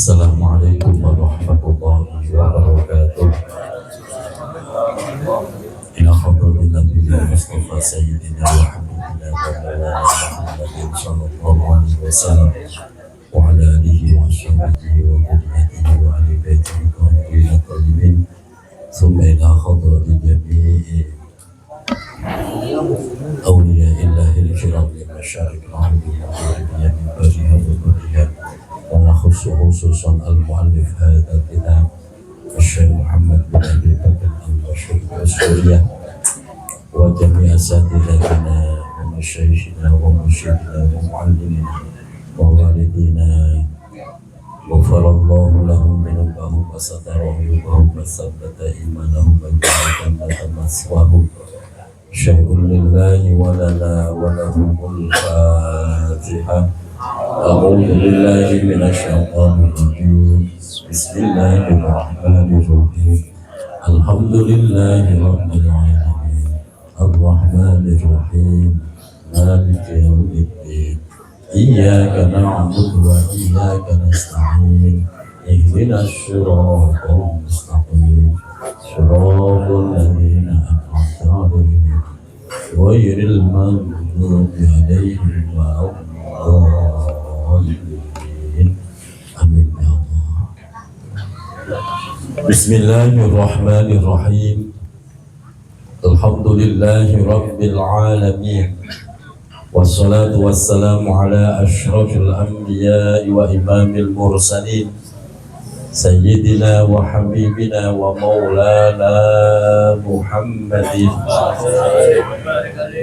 Assalamualaikum warahmatullahi wabarakatuh. Ila hadratin Nabiyyil Mustafa Sayyidina wa Habibina wa Maulana Muhammadin sallallahu alaihi wasallam wa ala alihi wa sahbihi wa dhurriyyatihi wa ahli baitihi tahirin thayyibin thumma ila hadratin jami'i awliya'illahil kiram min masyariqil ardi wa maghribiha min bariha wa bahriha. ونخص خصوصا المؤلف هذا الكتاب الشيخ محمد بن أبي بكر البشير السورية وجميع أساتذتنا ومشايخنا ومرشدنا ومعلمنا ووالدينا غفر الله لهم ذنوبهم وستر عيوبهم وثبت إيمانهم وجعل جنة مثواهم. شيء لله ولنا ولهم الفاتحة. أعوذ بالله من الشيطان الرجيم. بسم الله الرحمن الرحيم. الحمد لله رب العالمين الرحمن الرحيم مالك يوم الدين. إياك نعبد وإياك نستعين. اهدنا الصراط المستقيم صراط الذين أنعمت عليهم غير المغضوب عليهم ولا Amin ya Allah. Bismillahirrahmanirrahim. Alhamdulillahi rabbil alamin. Wassalatu wassalamu ala asyrafil anbiya'i wa imamil mursalin Sayyidina wa habibina wa maulana Muhammadin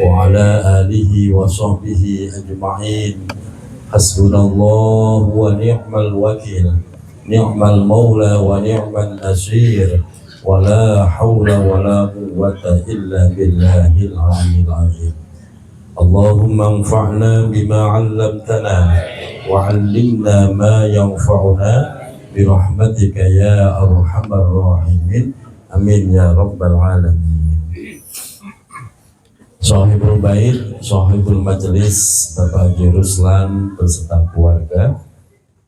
wa ala alihi wa sahbihi ajma'in. Hasbunallahu wa ni'mal wakil, ni'mal maula wa ni'mal nasir, wa la hawla wa la quwwata illa billahil aliyyil azim. Allahumma anfa'na bima 'allamtana wa 'allimna ma yanfa'una birahmatika ya arhamar rahimin. Amin ya rabbal alamin. Sahibul bait, sahibul majelis, Bapak Haji Ruslan beserta keluarga,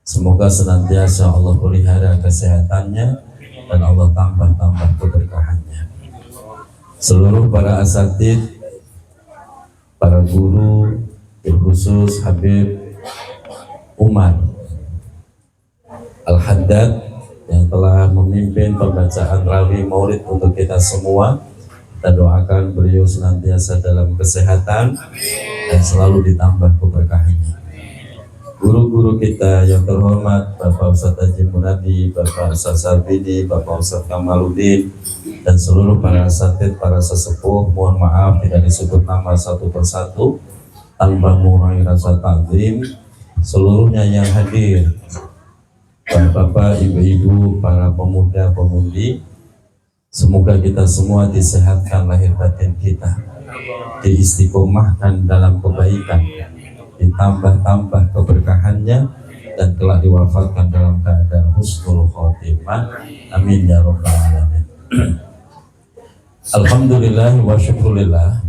semoga senantiasa Allah pelihara kesehatannya dan Allah tambah keberkahannya. Seluruh para asatid, para guru, terkhusus Habib Umar Al-Haddad yang telah memimpin pembacaan rawi maulid untuk kita semua. Kita doakan beliau senantiasa dalam kesehatan dan selalu ditambah keberkahannya. Guru-guru kita yang terhormat, Bapak Ustadz Haji Munadi, Bapak Ustadz Sarbini, Bapak Ustadz Kamaluddin, dan seluruh para asatid, para sesepuh, mohon maaf tidak disebut nama satu persatu tanpa mengurangi rasa takzim. Seluruhnya yang hadir, Bapak, Ibu-ibu, para pemuda-pemudi, semoga kita semua disehatkan lahir batin kita, diistiqomahkan dalam kebaikan, ditambah keberkahannya, dan telah diwafatkan dalam keadaan husnul khotimah. Amin ya rabbal alamin. Alhamdulillah wa syukurillah.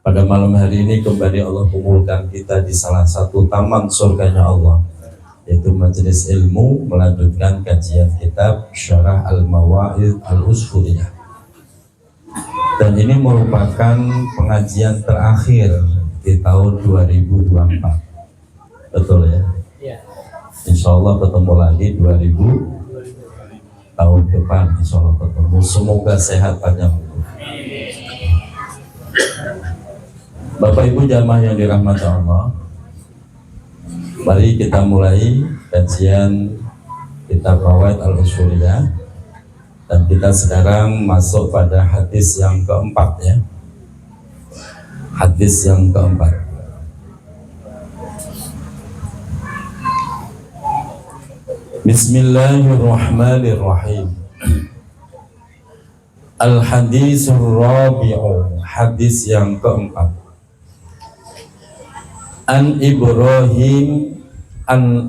Pada malam hari ini kembali Allah kumpulkan kita di salah satu taman surganya Allah, yaitu majelis ilmu, melanjutkan kajian kitab Syarah Al-Mawa'idh Al-Usfuriyah. Dan ini merupakan pengajian terakhir di tahun 2024. Betul ya? Iya. Insya Allah ketemu lagi 2000 tahun depan, insya Allah ketemu. Semoga sehat panjang umur. Bapak Ibu jamaah yang dirahmati Allah, mari kita mulai kajian kitab Fawaid Al-Usfuriyah, dan kita sekarang masuk pada hadis yang keempat ya. Hadis yang keempat. Bismillahirrahmanirrahim. Al-hadisur rabi'u, hadis yang keempat. An Ibrahim an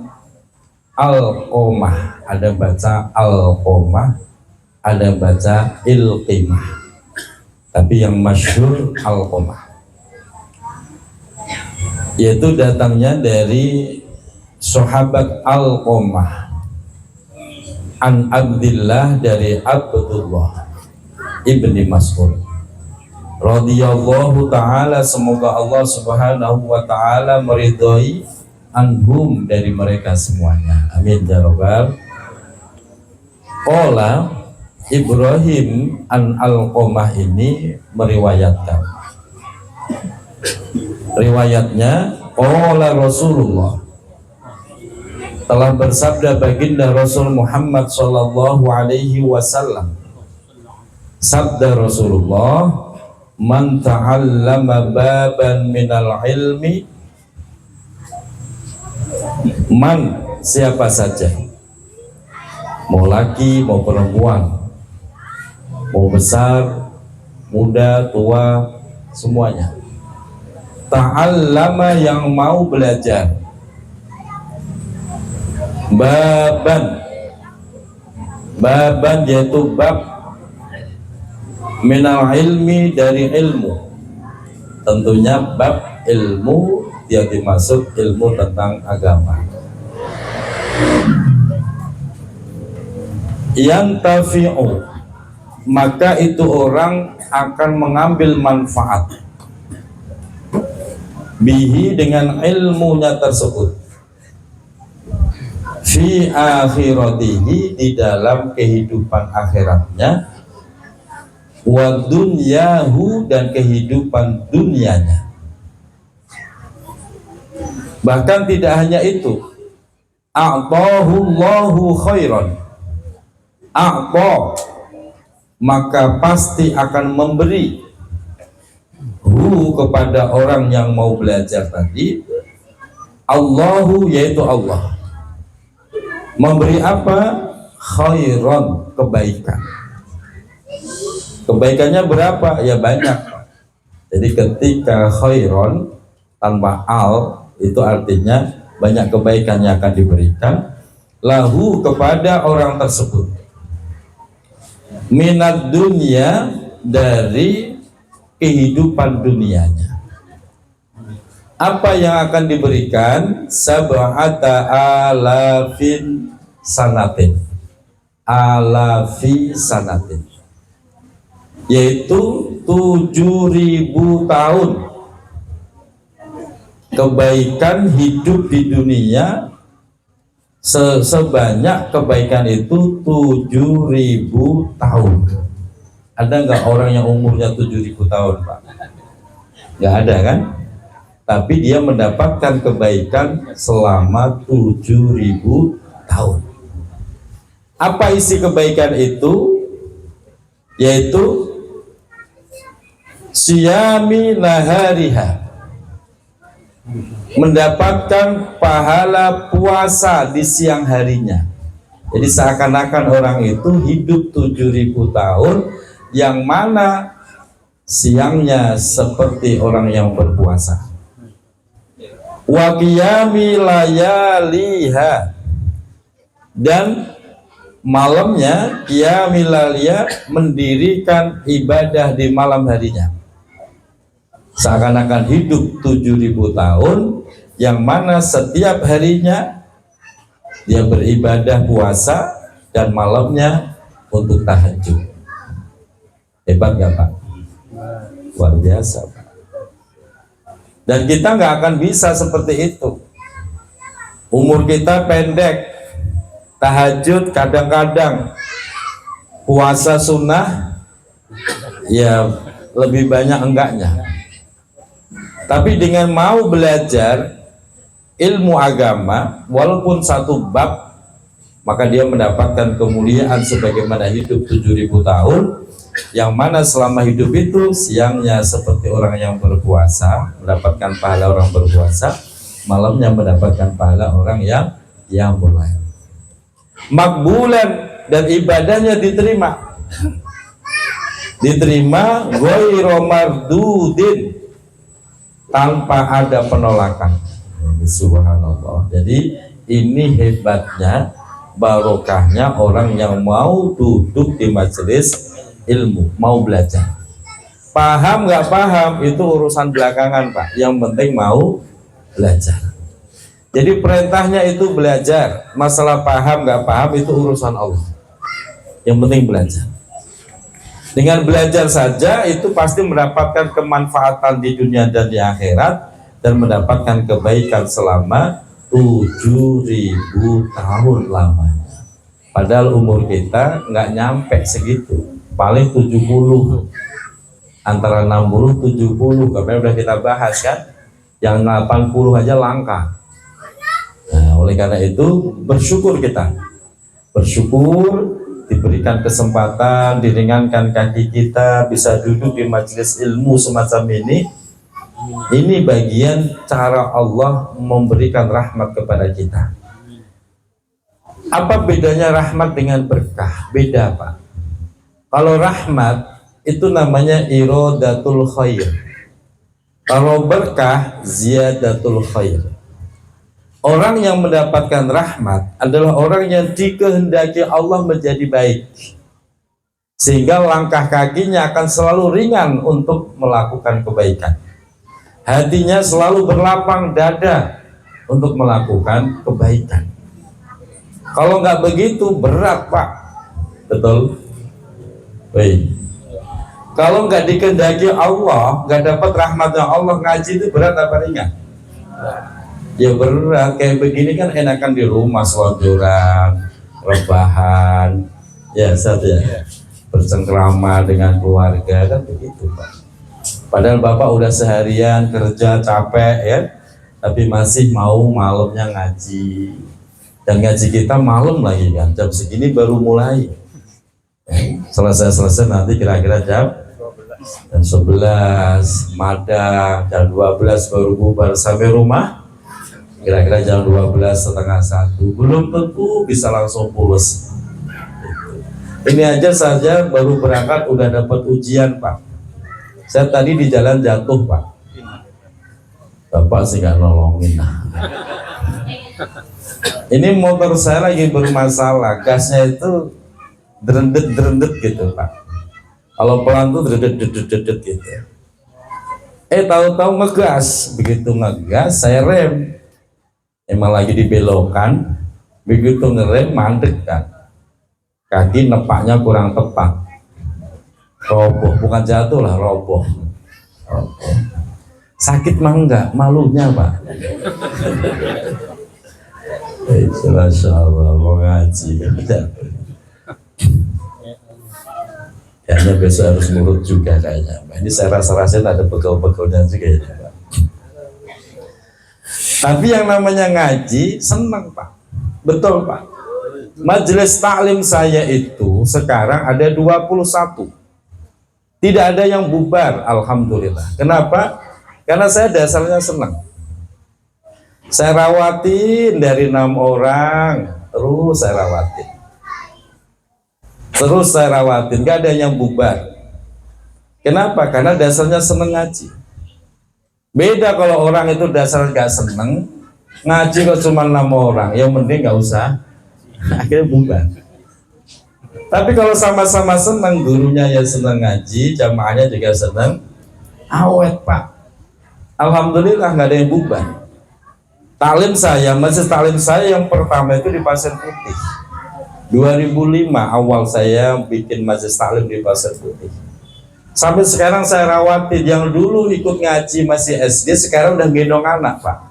Al-Qomah, ada baca Al-Qomah, ada baca Ilqimah, tapi yang masyhur Al-Qomah, yaitu datangnya dari sahabat Al-Qomah An Abdillah, dari Abdullah ibni Mas'ud radhiyallahu ta'ala, semoga Allah subhanahu wa ta'ala meridhai anhum, dari mereka semuanya, amin ya rabbal. Qala Ibrahim an Alqamah ini meriwayatkan, riwayatnya qala Rasulullah, telah bersabda baginda Rasul Muhammad sallallahu alaihi wasallam, sabda Rasulullah, man ta'allama baban minal ilmi, man, siapa saja, mau laki mau perempuan, mau besar muda tua semuanya, ta'allama, yang mau belajar, baban yaitu bab, minal ilmi, dari ilmu, tentunya bab ilmu yang dimaksud ilmu tentang agama, yang tafi'u, maka itu orang akan mengambil manfaat, bihi, dengan ilmunya tersebut, fi akhiratihi, di dalam kehidupan akhiratnya, wa dunyahu, dan kehidupan dunianya. Bahkan tidak hanya itu, a'tahullahu khairan, a'ta, maka pasti akan memberi hu, kepada orang yang mau belajar tadi, Allahu, yaitu Allah, memberi apa? Khairan, kebaikan. Kebaikannya berapa? Ya banyak. Jadi ketika khairan tanpa al, itu artinya banyak kebaikan yang akan diberikan lahu, kepada orang tersebut, minad dunya, dari kehidupan dunianya. Apa yang akan diberikan? Sab'ata alafin sanatin, alafi sanatin, yaitu 7.000 tahun kebaikan hidup di dunia. Sebanyak kebaikan itu 7.000 tahun. Ada nggak orang yang umurnya 7.000 tahun, Pak? Nggak ada kan? Tapi dia mendapatkan kebaikan selama 7.000 tahun. Apa isi kebaikan itu? Yaitu siyami nahariha, mendapatkan pahala puasa di siang harinya. Jadi seakan-akan orang itu hidup 7.000 tahun, yang mana siangnya seperti orang yang berpuasa. Wa qiyami layaliha, dan malamnya qiyamil layaliha, mendirikan ibadah di malam harinya. Seakan-akan hidup 7.000 tahun, yang mana setiap harinya dia beribadah puasa, dan malamnya untuk tahajud. Hebat gak Pak? Luar biasa Pak. Dan kita nggak akan bisa seperti itu. Umur kita pendek, tahajud kadang-kadang, puasa sunnah ya lebih banyak enggaknya. Tapi dengan mau belajar ilmu agama, walaupun satu bab, maka dia mendapatkan kemuliaan sebagaimana hidup 7.000 tahun, yang mana selama hidup itu siangnya seperti orang yang berpuasa, mendapatkan pahala orang berpuasa, malamnya mendapatkan pahala orang yang mulai makbulan, dan ibadahnya diterima ghairu mardudin, tanpa ada penolakan. Subhanallah. Jadi ini hebatnya, barokahnya orang yang mau duduk di majelis ilmu, mau belajar. Paham nggak paham itu urusan belakangan Pak, yang penting mau belajar. Jadi perintahnya itu belajar, masalah paham nggak paham itu urusan Allah. Yang penting belajar. Dengan belajar saja itu pasti mendapatkan kemanfaatan di dunia dan di akhirat, dan mendapatkan kebaikan selama 7.000 tahun lamanya. Padahal umur kita nggak nyampe segitu, paling 70, antara 60 70. Kemarin udah kita bahas kan, yang 80 aja langka. Nah, oleh karena itu bersyukur kita, bersyukur diberikan kesempatan, diringankan kaki kita, bisa duduk di majelis ilmu semacam ini. Ini bagian cara Allah memberikan rahmat kepada kita. Apa bedanya rahmat dengan berkah? Beda, Pak. Kalau rahmat itu namanya iradatul khair. Kalau berkah ziyadatul khair. Orang yang mendapatkan rahmat adalah orang yang dikehendaki Allah menjadi baik, sehingga langkah kakinya akan selalu ringan untuk melakukan kebaikan. Hatinya selalu berlapang dada untuk melakukan kebaikan. Kalau nggak begitu berat, Pak. Betul? Baik. Kalau nggak dikehendaki Allah, nggak dapat rahmatnya Allah, ngaji itu berat apa ringan? Ya berat. Kayak begini kan enakan di rumah, selonjoran, rebahan, ya Ustaz ya, bercengkrama dengan keluarga, kan begitu, Pak. Padahal Bapak udah seharian kerja capek ya, tapi masih mau malamnya ngaji. Dan ngaji kita malam lagi kan, jam segini baru mulai. Selesai nanti kira-kira jam 11, madang, jam 12 baru bubar sampai rumah. Kira-kira jam 12 setengah 1, belum tentu bisa langsung pulas. Ini aja saja baru berangkat udah dapat ujian, Pak. Saya tadi di jalan jatuh, Pak. Bapak sih nggak nolongin. Ini motor saya lagi bermasalah, gasnya itu derendet gitu, Pak. Kalau pelan tuh derendet gitu. Tahu-tahu ngegas, begitu ngegas saya rem. Emang lagi dibelokan, begitu ngerem mandek kan, kaki nepaknya kurang tepat, roboh, bukan jatuh lah, roboh. Sakit mah enggak, malunya, Pak. Masya Allah, mau ngaji kayaknya besok harus nurut juga kayaknya. Ini saya rasa-rasain ada pegel-pegelnya juga ya, Pak. Tapi yang namanya ngaji senang, Pak. Betul, Pak. Majelis taklim saya itu sekarang ada 21. Tidak ada yang bubar, alhamdulillah. Kenapa? Karena saya dasarnya senang. Saya rawatin dari 6 orang, terus saya rawatin. Gak ada yang bubar. Kenapa? Karena dasarnya senang ngaji. Beda kalau orang itu dasar gak seneng ngaji, kok cuma 6 orang, yang mending gak usah, akhirnya bubar. Tapi kalau sama-sama seneng, gurunya ya seneng ngaji, jamaahnya juga seneng, awet, Pak. Alhamdulillah gak ada yang bubar. Taklim saya, majelis taklim saya yang pertama itu di Pasir Putih. 2005 awal saya bikin majelis taklim di Pasir Putih. Sampai sekarang saya rawatin, yang dulu ikut ngaji masih SD, sekarang udah gendong anak, Pak.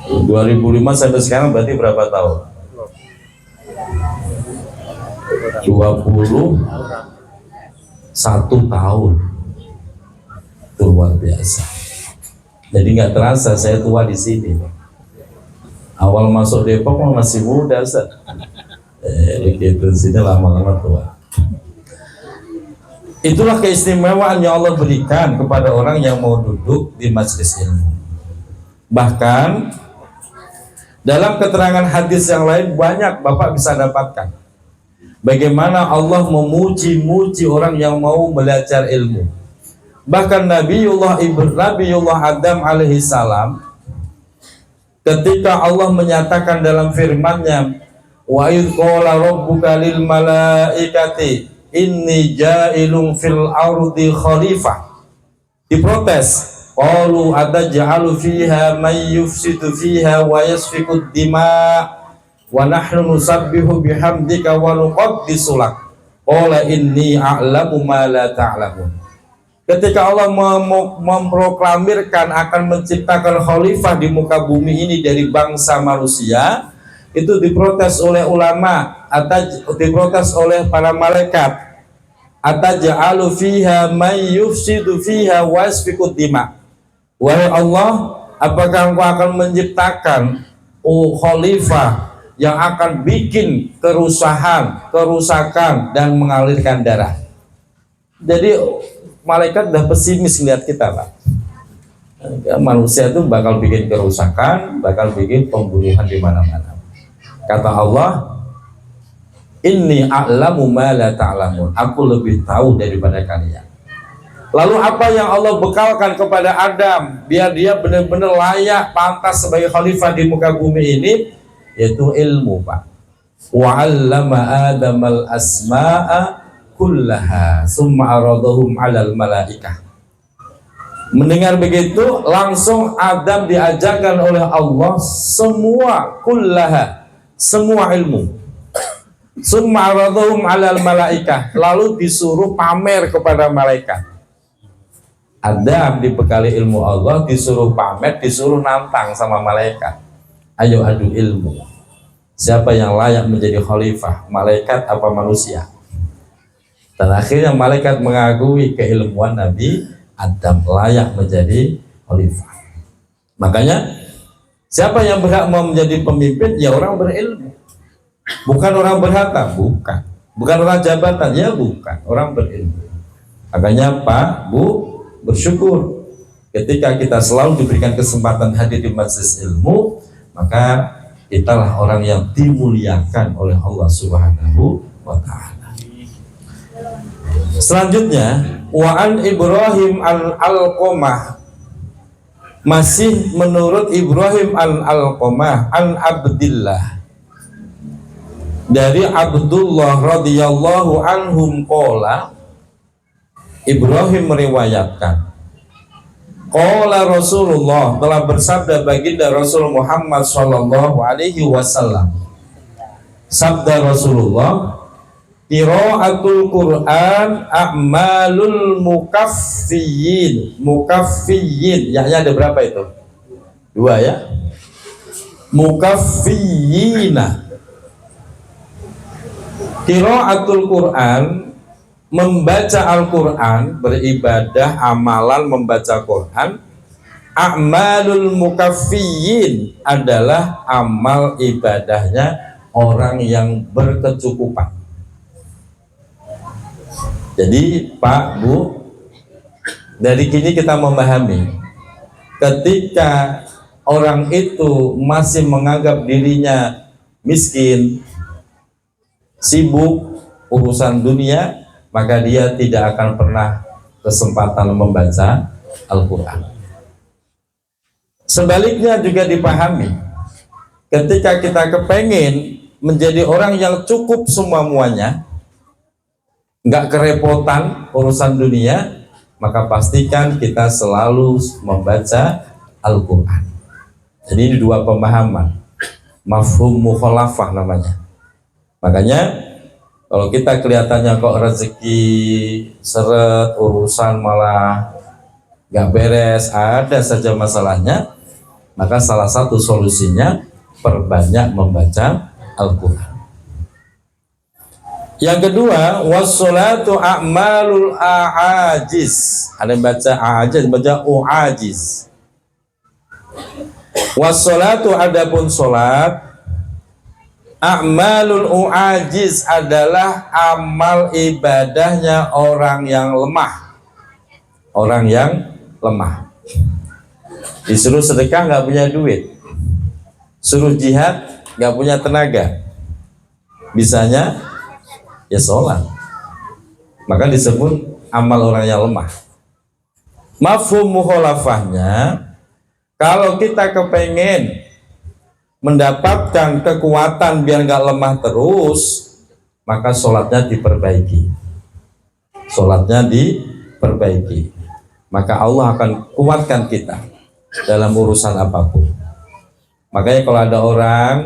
2005 sampai sekarang berarti berapa tahun? 21 tahun. Itu luar biasa. Jadi nggak terasa saya tua di sini, Pak. Awal masuk Depok masih muda, Ustaz. Begitu sini lama-lama tua. Itulah keistimewaan yang Allah berikan kepada orang yang mau duduk di majelis ilmu. Bahkan dalam keterangan hadis yang lain banyak Bapak bisa dapatkan bagaimana Allah memuji-muji orang yang mau belajar ilmu. Bahkan Nabiullah Adam alaihi salam, ketika Allah menyatakan dalam firman-Nya, wa idh qala rabbuka lil malaikati inni ja'ilun fil ardi khalifah, diprotes, qalu ataj'alu fiha may yufsidu fiha wa yasfiku dima wa nahnu nusabbihu bihamdika wa nuqaddisu lak. Qala inni a'lamu ma la ta'lamun. Ketika Allah memproklamirkan akan menciptakan khalifah di muka bumi ini dari bangsa manusia, itu diprotes oleh ulama atau diprotes oleh para malaikat. Ataj'alu fiha may yufsidu fiha wa yasfiku dima. Wahai Allah, apakah Engkau akan menciptakan khalifah yang akan bikin kerusakan dan mengalirkan darah? Jadi malaikat udah pesimis lihat kita, Pak. Manusia itu bakal bikin kerusakan, bakal bikin pembunuhan di mana-mana. Kata Allah, inni a'lamu ma la ta'lamun. Aku lebih tahu daripada kalian. Lalu apa yang Allah bekalkan kepada Adam biar dia benar-benar layak pantas sebagai khalifah di muka bumi ini? Yaitu ilmu, Pak. Wa 'allama Adamal asma'a kullaha summa aradahum 'alal malaikah. Mendengar begitu, langsung Adam diajarkan oleh Allah semua kullaha, semua ilmu. Summa aradahum 'alal malaikah, lalu disuruh pamer kepada malaikat. Adam dibekali ilmu Allah, disuruh pamer, disuruh nantang sama malaikat. Ayo adu ilmu. Siapa yang layak menjadi khalifah, malaikat apa manusia? Dan akhirnya malaikat mengakui keilmuan Nabi Adam layak menjadi khalifah. Makanya siapa yang berhak mau menjadi pemimpin? Ya orang berilmu. Bukan orang berharta, bukan. Bukan orang jabatan, ya bukan. Orang berilmu. Makanya Pak, Bu, bersyukur ketika kita selalu diberikan kesempatan hadir di majelis ilmu, maka kitalah orang yang dimuliakan oleh Allah Subhanahu wa ta'ala. Selanjutnya, wa an Ibrahim al-Alqamah, masih menurut Ibrahim al-Alqamah an Abdillah, dari Abdullah radhiyallahu anhum qala, Ibrahim meriwayatkan, qala Rasulullah, telah bersabda baginda Rasul Muhammad sallallahu alaihi wasallam, sabda Rasulullah, qiraatul Quran a'malul mukaffiyin. Ya ada berapa itu? Dua ya. Mukaffiyina. Qiraatul Quran, membaca Al-Quran, beribadah, amalan membaca Quran. A'malul mukaffiyin adalah amal ibadahnya orang yang berkecukupan. Jadi Pak, Bu, dari kini kita memahami, ketika orang itu masih menganggap dirinya miskin, sibuk urusan dunia, maka dia tidak akan pernah kesempatan membaca Al-Quran. Sebaliknya juga dipahami, ketika kita kepengen menjadi orang yang cukup semuanya, nggak kerepotan urusan dunia, maka pastikan kita selalu membaca Al-Quran. Jadi ini dua pemahaman, mafhum mukhalafah namanya. Makanya kalau kita kelihatannya kok rezeki seret, urusan malah nggak beres, ada saja masalahnya, maka salah satu solusinya perbanyak membaca Al-Quran. Yang kedua, wassolatu a'malul a'ajiz. Ada yang baca a'ajiz, baca u'ajiz. Wassolatu, adapun solat, a'malul u'ajiz adalah amal ibadahnya orang yang lemah. Orang yang lemah. Disuruh sedekah nggak punya duit, suruh jihad nggak punya tenaga, bisanya ya sholat, maka disebut amal orang yang lemah. Mafhum mukhalafahnya, kalau kita kepengen mendapatkan kekuatan biar nggak lemah terus, maka sholatnya diperbaiki. Sholatnya diperbaiki, maka Allah akan kuatkan kita dalam urusan apapun. Makanya kalau ada orang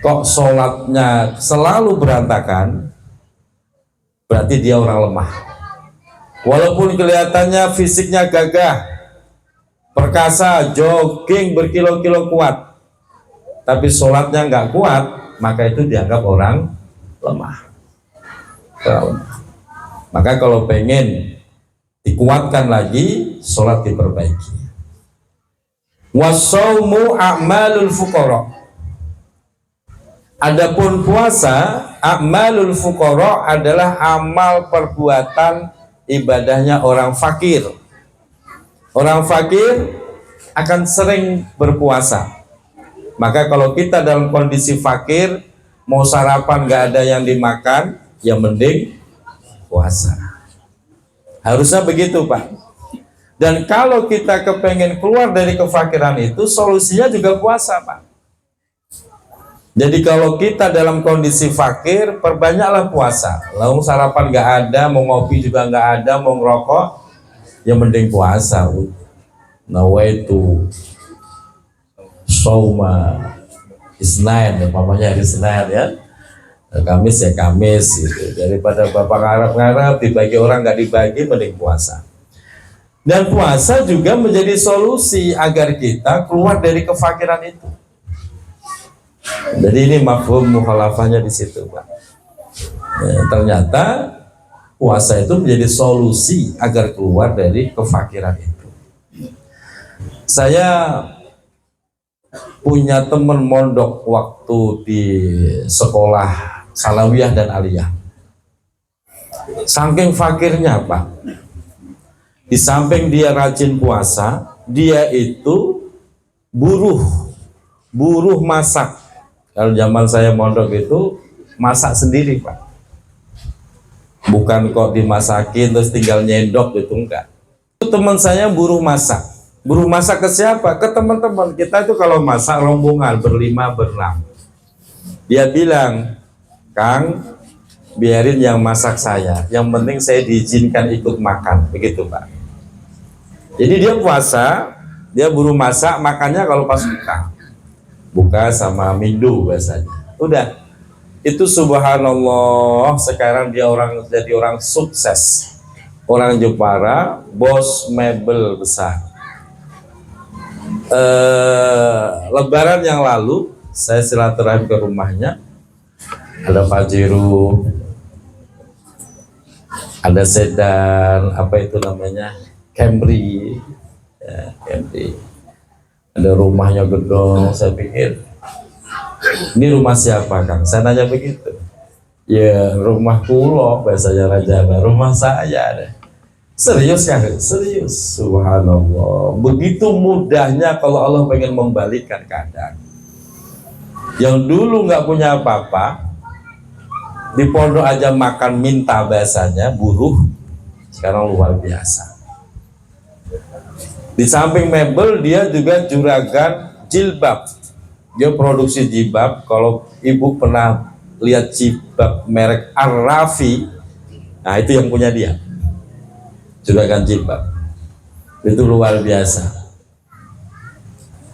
kok sholatnya selalu berantakan, berarti dia orang lemah. Walaupun kelihatannya fisiknya gagah, perkasa, jogging berkilo-kilo kuat, tapi sholatnya nggak kuat, maka itu dianggap orang lemah. Maka kalau pengen dikuatkan lagi, sholat diperbaiki. Wasaumu a'malul fuqara. Adapun puasa, a'malul fuqara adalah amal perbuatan ibadahnya orang fakir. Orang fakir akan sering berpuasa. Maka kalau kita dalam kondisi fakir, mau sarapan nggak ada yang dimakan, ya mending puasa. Harusnya begitu, Pak. Dan kalau kita kepengen keluar dari kefakiran itu, solusinya juga puasa, Pak. Jadi kalau kita dalam kondisi fakir, perbanyaklah puasa. Lalu sarapan nggak ada, mau ngopi juga nggak ada, mau ngerokok, ya mending puasa. Nawaitu Sauma Isnain, umpamanya hari Senin ya, Kamis ya Kamis gitu. Daripada bapak ngarep-ngarep dibagi orang nggak dibagi, mending puasa. Dan puasa juga menjadi solusi agar kita keluar dari kefakiran itu. Jadi ini mafhum mukhalafahnya di situ, Pak. Ya, ternyata puasa itu menjadi solusi agar keluar dari kefakiran itu. Saya punya teman mondok waktu di sekolah Salawiyah dan Aliyah. Saking fakirnya, Pak. Di samping dia rajin puasa, dia itu buruh masak. Kalau zaman saya mondok itu masak sendiri, Pak. Bukan kok dimasakin terus tinggal nyendok, itu enggak. Itu teman saya buruh masak. Buruh masak ke siapa? Ke teman-teman. Kita itu kalau masak rombongan berlima, berenam. Dia bilang, Kang, biarin yang masak saya. Yang penting saya diizinkan ikut makan. Begitu, Pak. Jadi dia puasa, dia buruh masak, makannya kalau pas buka sama mindu biasanya. Udah, itu subhanallah, sekarang dia jadi orang sukses, orang Jepara, bos mebel besar. Lebaran yang lalu saya silaturahmi ke rumahnya, ada Pajero, ada sedan, apa itu namanya, Camry, ya, Camry. Ada rumahnya gedong. Saya pikir ini rumah siapa, Kang? Saya nanya begitu. Ya rumah kulo, biasanya Raja, rumah saya deh. Serius ya? Serius. Subhanallah. Begitu mudahnya kalau Allah pengen membalikkan keadaan. Yang dulu nggak punya apa-apa, di pondok aja makan minta bahasanya, buruh, sekarang luar biasa. Di samping mebel, dia juga juragan jilbab. Dia produksi jilbab. Kalau ibu pernah lihat jilbab merek Ar-Rafi, nah itu yang punya dia, juragan jilbab. Itu luar biasa.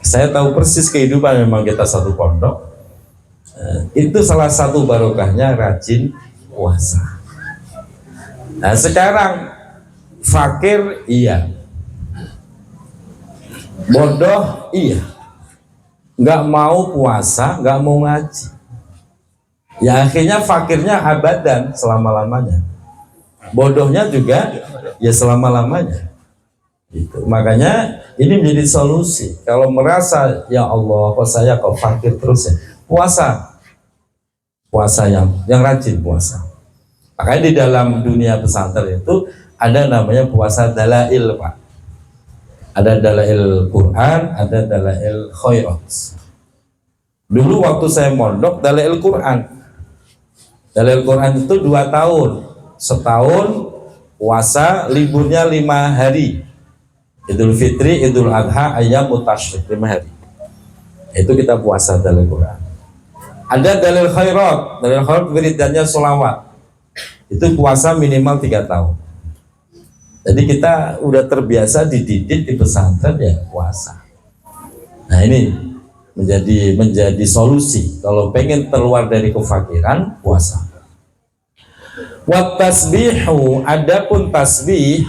Saya tahu persis kehidupan, memang kita satu pondok. Itu salah satu barokahnya rajin puasa. Nah sekarang fakir, iya, bodoh, iya, nggak mau puasa, nggak mau ngaji, ya akhirnya fakirnya abadan, selama-lamanya. Bodohnya juga ya selama-lamanya gitu. Makanya ini menjadi solusi. Kalau merasa ya Allah kok saya kok fakir terus ya, puasa yang rajin puasa. Makanya di dalam dunia pesantren itu ada namanya puasa dalail, Pak. Ada dalail Quran, ada dalail khairat. Dulu waktu saya mondok, dalail Quran. Dalail Quran itu 2 tahun. Setahun puasa, liburnya 5 hari. Idul Fitri, Idul Adha, Ayyamut Tasyrik, 5 hari. Itu kita puasa dalail Quran. Ada dalail khairat. Dalail khairat wiridannya sholawat. Itu puasa minimal 3 tahun. Jadi kita udah terbiasa dididik di pesantren ya puasa. Nah ini menjadi solusi. Kalau pengen keluar dari kefakiran, puasa. Wat tasbihu, adapun tasbih,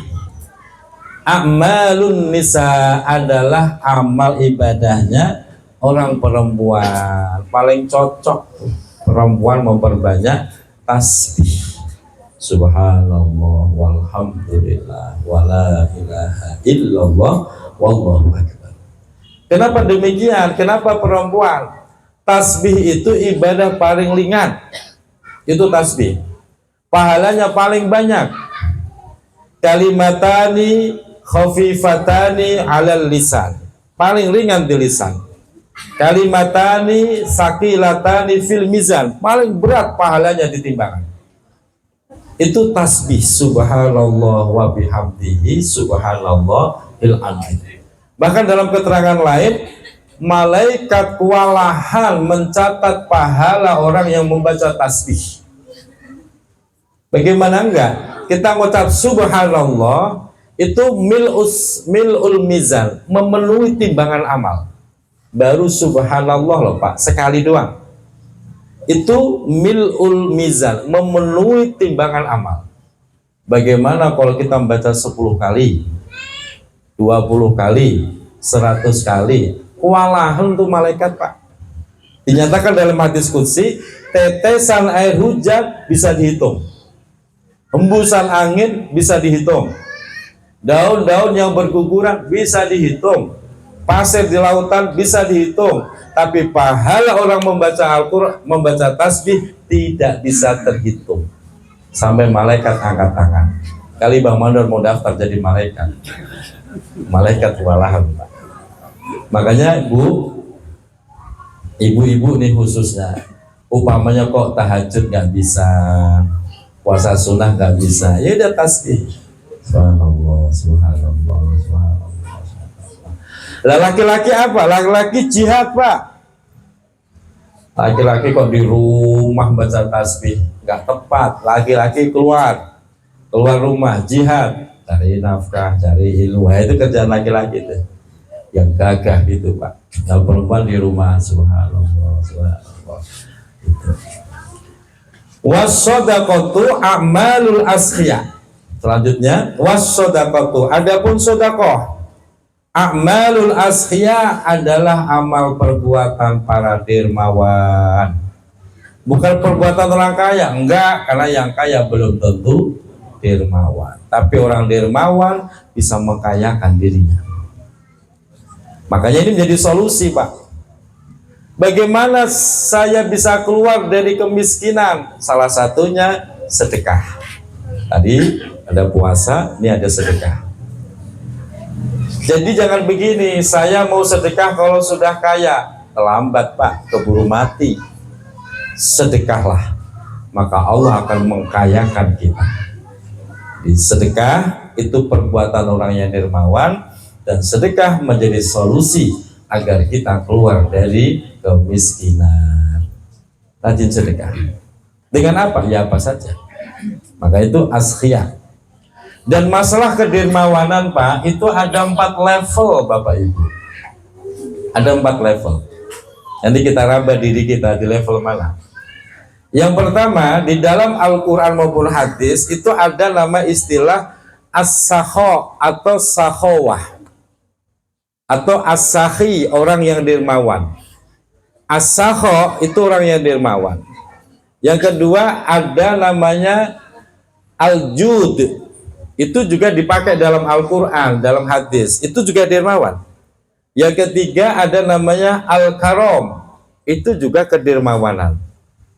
a'malun nisa, adalah amal ibadahnya orang perempuan. Paling cocok perempuan memperbanyak tasbih. Subhanallah walhamdulillah wala ilaha illallah wallahu akbar. Kenapa demikian? Kenapa perempuan? Tasbih itu ibadah paling ringan. Itu tasbih. Pahalanya paling banyak. Kalimatani khafifatani alal lisan. Paling ringan di lisan. Kalimatani sakilatani fil mizan. Paling berat pahalanya di timbangan. Itu tasbih. Subhanallah wa bihamdihi subhanallahil azim. Bahkan dalam keterangan lain, malaikat kewalahan mencatat pahala orang yang membaca tasbih. Bagaimana enggak? Kita mengucap subhanallah, itu mil'ul mizan, memenuhi timbangan amal. Baru subhanallah loh Pak, sekali doang. Itu mil'ul mizan, memenuhi timbangan amal. Bagaimana kalau kita membaca 10 kali? 20 kali, 100 kali, kewalahan tuh malaikat Pak. Dinyatakan dalam hadis qudsi, tetesan air hujan bisa dihitung, hembusan angin bisa dihitung, daun-daun yang berguguran bisa dihitung, pasir di lautan bisa dihitung, tapi pahala orang membaca Al-Quran, membaca tasbih tidak bisa terhitung. Sampai malaikat angkat tangan. Kali Bang Mandor mau daftar jadi malaikat. Malaikat kewalahan Pak. Makanya ibu-ibu nih khususnya, upamanya kok tahajud nggak bisa, puasa sunnah nggak bisa, ya udah tasbih. Subhanallah, subhanallah, subhanallah. Lah laki-laki apa? Laki-laki jihad Pak. Laki-laki kok di rumah baca tasbih nggak tepat. Laki-laki keluar rumah jihad, cari nafkah, cari ilmu. Itu kerjaan laki-laki tuh, yang gagah gitu Pak. Kalau perempuan di rumah, subhanallah, subhanallah. Gitu. Was-shadaqatu a'malul askhiyah. Selanjutnya, was-shadaqatu, adapun sedekah, a'malul askhiyah adalah amal perbuatan para dermawan. Bukan perbuatan orang kaya, enggak, karena yang kaya belum tentu dermawan. Tapi orang dermawan bisa mengkayakan dirinya. Makanya ini menjadi solusi Pak. Bagaimana saya bisa keluar dari kemiskinan? Salah satunya sedekah. Tadi ada puasa, ini ada sedekah. Jadi jangan begini, saya mau sedekah kalau sudah kaya. Terlambat Pak, keburu mati. Sedekahlah, maka Allah akan mengkayakan kita. Di sedekah itu perbuatan orang yang dermawan, dan sedekah menjadi solusi agar kita keluar dari kemiskinan. Rajin sedekah. Dengan apa? Ya apa saja. Maka itu askhiyah. Dan masalah kedermawanan Pak, itu ada 4 level Bapak Ibu. Ada 4 level. Nanti kita raba diri kita di level mana. Yang pertama, di dalam Al-Quran maupun hadis itu ada nama istilah as-sakho atau sakhowah, atau as-sakhi, orang yang dermawan. As-sakho itu orang yang dermawan. Yang kedua ada namanya al-jud, itu juga dipakai dalam Al-Quran, dalam hadis, itu juga dermawan. Yang ketiga ada namanya al-karom, itu juga kedermawanan.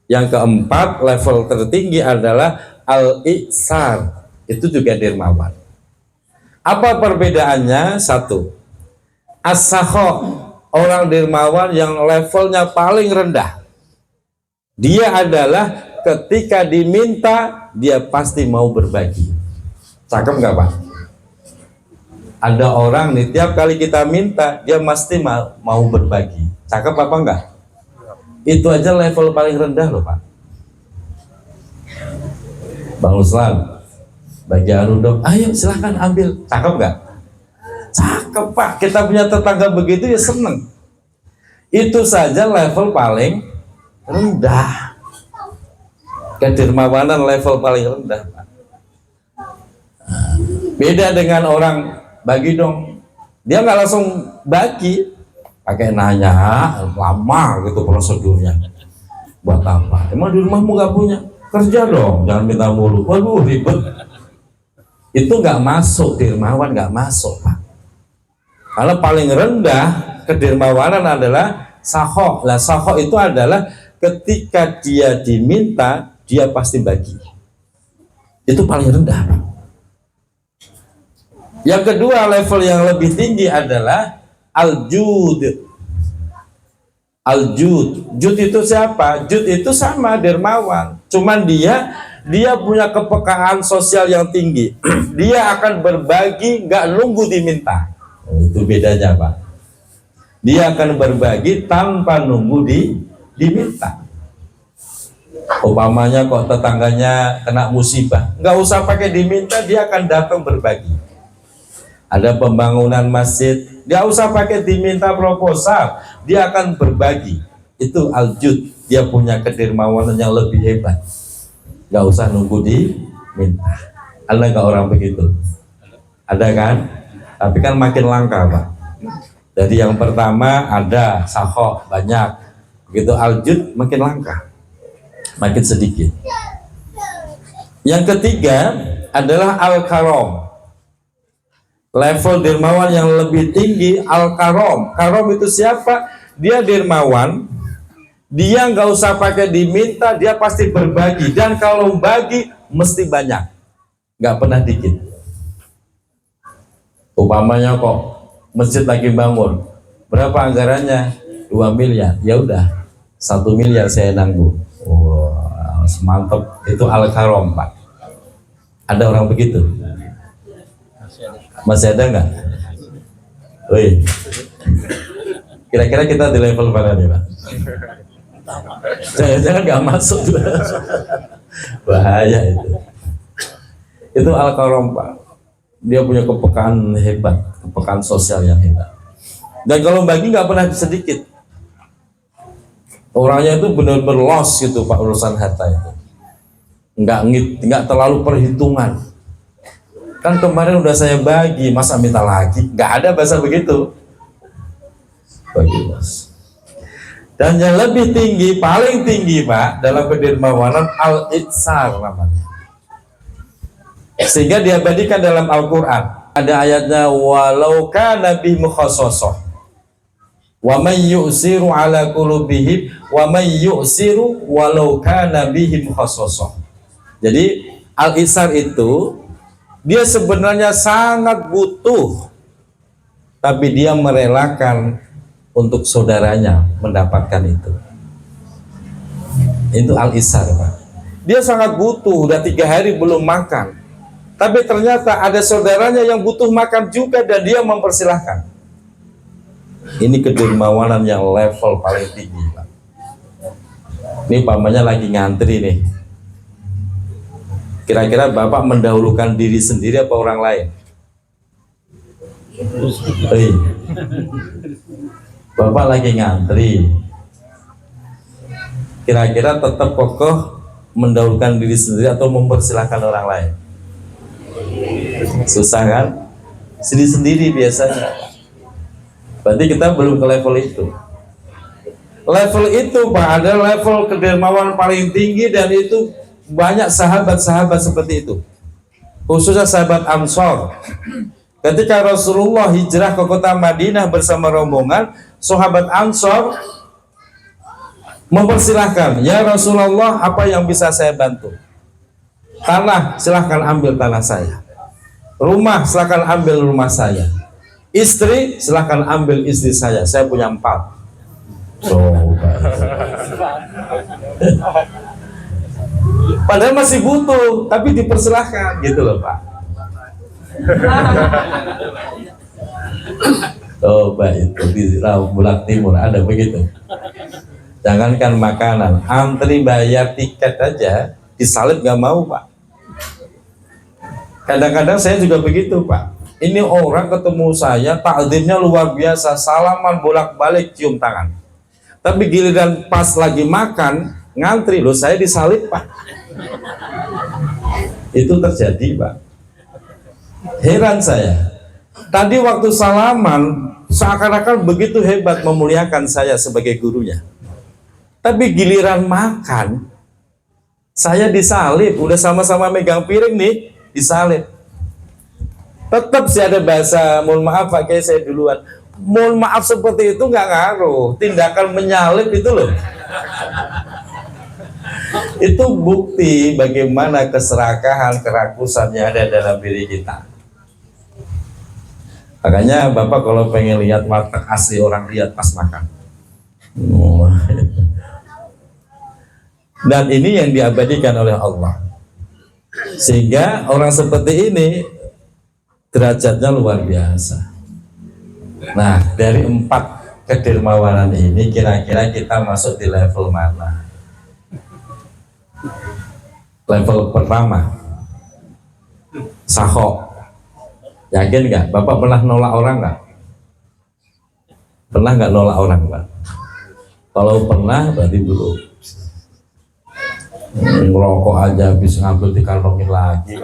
Yang keempat, level tertinggi adalah al-ihsan, itu juga dermawan. Apa perbedaannya? Satu, as-sakho, orang dermawan yang levelnya paling rendah. Dia adalah ketika diminta, dia pasti mau berbagi. Cakep nggak Pak? Ada orang nih, tiap kali kita minta, dia pasti mau berbagi. Cakep apa enggak? Itu aja level paling rendah loh Pak. Bang Ruslan, bagi anu dong, ayo silahkan ambil. Cakep nggak? Cakep Pak. Kita punya tetangga begitu ya seneng. Itu saja level paling rendah. Kedermawanan level paling rendah, Pak. Beda dengan orang bagi dong, dia nggak langsung bagi, pakai nanya lama gitu prosedurnya. Buat apa? Emang di rumahmu nggak punya? Kerja dong, jangan minta mulu. Waduh ribet. Itu nggak masuk, dermawan nggak masuk, Pak. Karena paling rendah kedermawanan adalah sakho. Lah sakho itu adalah ketika dia diminta, dia pasti bagi. Itu paling rendah, Pak. Yang kedua, level yang lebih tinggi adalah al-jud. Al-jud. Jud itu siapa? Jud itu sama dermawan. Cuman dia punya kepekaan sosial yang tinggi. Dia akan berbagi, nggak nunggu diminta. Oh, itu bedanya, Pak. Dia akan berbagi tanpa nunggu diminta. Umpamanya kok tetangganya kena musibah, nggak usah pakai diminta, dia akan datang berbagi. Ada pembangunan masjid, nggak usah pakai diminta proposal, dia akan berbagi. Itu al-jud, dia punya kedermawanan yang lebih hebat, nggak usah nunggu diminta. Ada nggak orang begitu? Ada kan? Tapi kan makin langka, Pak. Jadi yang pertama ada sakho banyak, begitu al-jud makin langka, makin sedikit. Yang ketiga adalah al-karom. Level dermawan yang lebih tinggi al-karom. Karom itu siapa? Dia dermawan, dia nggak usah pakai diminta, dia pasti berbagi. Dan kalau bagi mesti banyak, nggak pernah dikit. Umpamanya kok masjid lagi bangun, berapa anggarannya? 2 miliar. Ya udah, 1 miliar saya nanggung. Wow, mantap. Itu al-karom, Pak. Ada orang begitu? Masih ada nggak? Wih, kira-kira kita di level mana nih, Pak? Jangan-jangan nggak masuk juga. Bahaya itu. Itu al-karom, Pak. Dia punya kepekaan hebat, kepekaan sosial yang hebat. Dan kalau bagi nggak pernah sedikit. Orangnya itu benar-benar loss gitu, Pak, urusan harta itu. Nggak terlalu perhitungan. Kan kemarin udah saya bagi, masa minta lagi? Nggak ada bahasa begitu. Bagi, Mas. Dan yang lebih tinggi, paling tinggi, Pak, dalam kedermawanan al-itsar namanya. Sehingga diabadikan dalam Al-Quran. Ada ayatnya, walau kana bihim khassasah wa man yu'siru ala qulubihim wa man yu'siru walau kana bihim khassasah. Jadi al-itsar itu dia sebenarnya sangat butuh, tapi dia merelakan untuk saudaranya mendapatkan itu. Itu al-itsar, Pak. Dia sangat butuh, udah 3 hari belum makan, tapi ternyata ada saudaranya yang butuh makan juga dan dia mempersilahkan. Ini kedermawanan yang level paling tinggi, Pak. Ini pamannya lagi ngantri nih. Kira-kira Bapak mendahulukan diri sendiri apa orang lain? Bapak lagi ngantri. Kira-kira tetap kokoh mendahulukan diri sendiri atau mempersilahkan orang lain? Susah kan? Sendiri-sendiri biasanya. Berarti kita belum ke level itu. Level itu, Pak, ada level kedermawan paling tinggi, dan itu banyak sahabat-sahabat seperti itu, khususnya sahabat Ansor. Ketika Rasulullah hijrah ke kota Madinah bersama rombongan, sahabat Ansor mempersilahkan, ya Rasulullah, apa yang bisa saya bantu? Tanah, silahkan ambil tanah saya. Rumah, silahkan ambil rumah saya. Istri, silahkan ambil istri saya punya 4. Padahal masih butuh, tapi dipersilahkan gitu loh, Pak. Coba itu di Bulak Timur ada begitu. Jangankan makanan, antri bayar tiket aja disalib nggak mau, Pak. Kadang-kadang saya juga begitu, Pak. Ini orang ketemu saya, takdirnya luar biasa, salaman bolak-balik cium tangan. Tapi giliran pas lagi makan ngantri, loh saya disalib Pak. Itu terjadi Pak. Heran saya. Tadi waktu salaman seakan-akan begitu hebat memuliakan saya sebagai gurunya. Tapi giliran makan saya disalib, udah sama-sama megang piring nih, disalib. Tetap sih ada bahasa, mohon maaf Pak Kiai saya duluan. Mohon maaf seperti itu nggak ngaruh, tindakan menyalip itu loh. Itu bukti bagaimana keserakahan, kerakusan yang ada dalam diri kita. Makanya Bapak kalau pengen lihat warteg asli orang, lihat pas makan. Dan ini yang diabadikan oleh Allah. Sehingga orang seperti ini derajatnya luar biasa. Nah, dari 4 kedermawanan ini kira-kira kita masuk di level mana? Level pertama, sahok. Yakin nggak? Bapak pernah nolak orang nggak? Pernah nggak nolak orang Pak? Kalau pernah berarti belum. Ngerokok aja habis ngambil dikantongin lagi.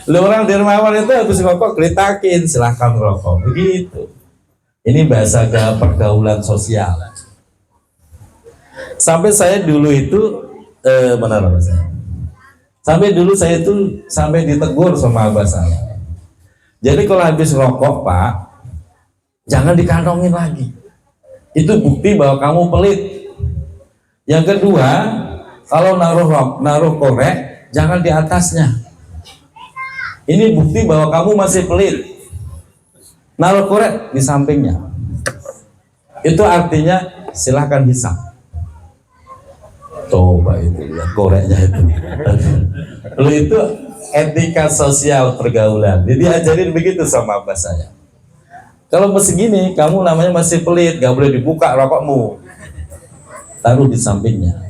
Lu orang dermawan itu habis ngerokok gelitakin, silahkan ngerokok, begitu. Ini bahasa pergaulan sosial. Sampai saya dulu itu mana saya? Sampai dulu saya itu sampai ditegur sama abah saya. Jadi kalau habis rokok Pak, jangan dikantongin lagi. Itu bukti bahwa kamu pelit. Yang kedua, kalau naruh korek, jangan di atasnya. Ini bukti bahwa kamu masih pelit. Naruh korek di sampingnya. Itu artinya silahkan hisap. Coba itu lihat koreknya itu. Lu itu etika sosial pergaulan. Jadi diajarin begitu sama abah saya. Kalau masih gini, kamu namanya masih pelit, gak boleh dibuka rokokmu. Taruh di sampingnya.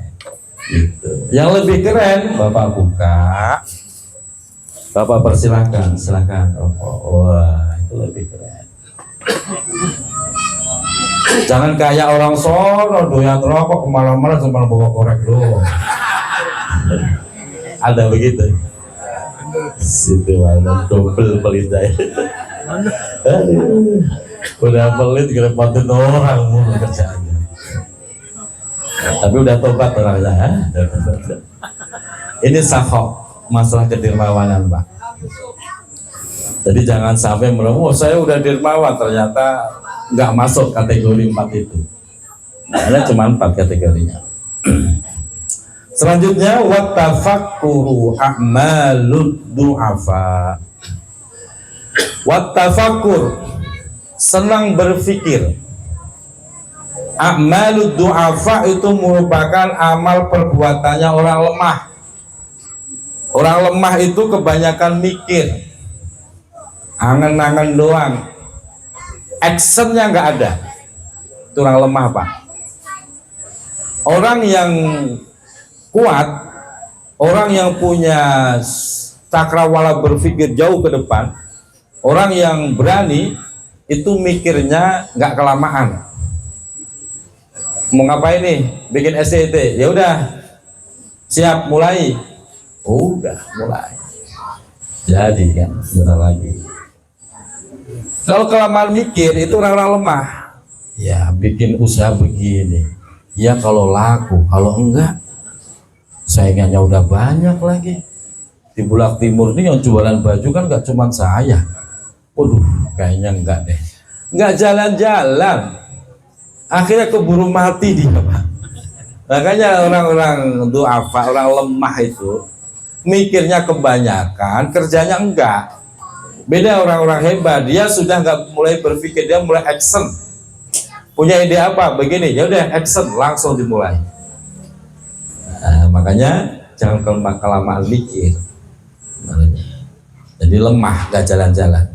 Gitu. Yang lebih keren, Bapak buka. Bapak persilahkan, silahkan rokok. Wah, itu lebih keren. Jangan kayak orang sono doyan rokok kemana-mana cuma bawa korek doang. Ada begitu. Situ ada double pelit saya. Udah pelit ngerepotin orang mulu kerjaannya. Tapi udah tobat orangnya. Ini sahok, masalah kedermawanan Pak. Jadi jangan sampai meremuk, saya udah dermawan ternyata nggak masuk kategori 4 itu. Ada cuma 4 kategorinya. Selanjutnya wattafakkuru a'malud du'afa. Wattafakkur, senang berpikir. A'malud du'afa itu merupakan amal perbuatannya orang lemah. Orang lemah itu kebanyakan mikir, angan-angan doang, actionnya nggak ada. Itu orang lemah Pak. Orang yang kuat, orang yang punya cakrawala berpikir jauh ke depan, orang yang berani itu mikirnya nggak kelamaan. Mau ngapain nih? Bikin STT? Ya udah, siap mulai. Udah mulai. Jadi kan sebentar lagi. Kalau kelamaan mikir itu orang-orang lemah. Ya bikin usaha begini. Ya kalau laku, kalau enggak saingannya udah banyak lagi. Di Bulak Timur ini yang jualan baju kan enggak cuma saya. Waduh, kayaknya enggak deh. Enggak jalan-jalan. Akhirnya keburu mati dia, Pak. Makanya orang-orang du'afa, orang lemah itu mikirnya kebanyakan, kerjanya enggak. Beda orang-orang hebat, dia sudah enggak mulai berpikir, dia mulai action. Punya ide apa? Begini, ya udah action, langsung dimulai. Nah, makanya jangan kelamaan mikir. Jadi lemah, enggak jalan-jalan.